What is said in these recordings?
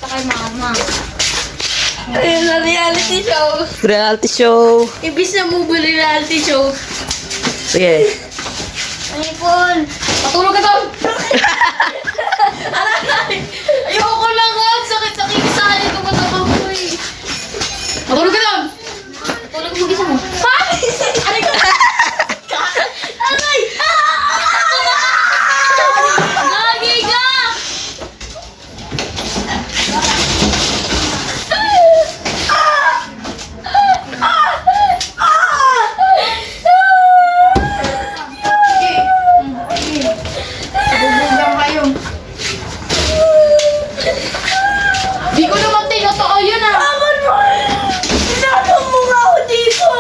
kay mama. Ayun na, reality show. Reality show. Ibis na movie reality show. Sige. Ay, Paul. Patulog ka doon! Aray! Ayoko lang nga! Sakit-sakit sa akin ko matapang ko eh. Patulog ka doon! Tulog mo gisa mo. Ay! Aray ko! Aray! Lagi ka! Bubugam kayo. Di ko naman tinotoo yun ah! Aman mo! Sinatang mo nga ako dito!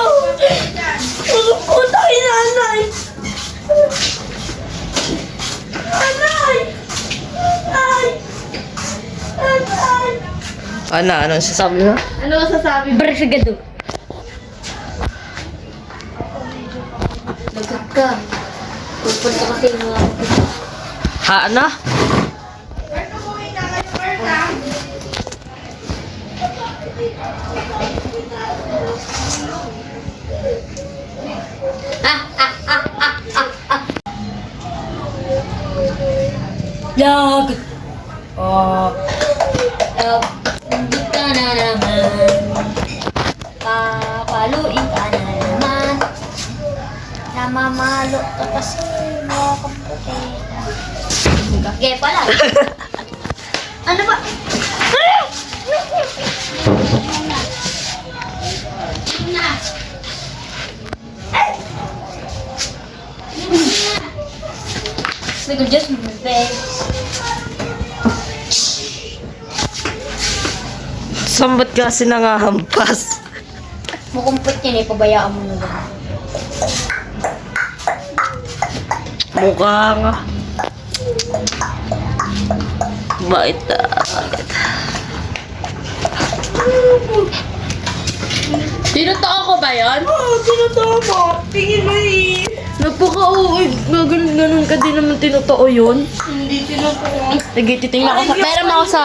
Pupunta kay nanay! Nanay! Ay! Nanay! Anong sasabi mo? Ano masasabi mo? Brigado. Lagot ka. Pupunta kasi mga Ha, ano? lagot. Oh. Hindi ka na naman. Papaluin ka na naman. Namamalo ka kasi mga kaputi. Gagay pala. Ano ba? We could just move it. Sambat kasi nangahampas. Mukumpot yan eh, pabayaan mo na lang. Mukha nga. Bait na. Tinotoo ko ba yun? Oh, tinatama mo! Tingin mo eh! Nagpaka-uwi. Ganun ka din naman tinotoo yun. Hindi tinatama. Sige, titingnan ko sa... Meron ako sa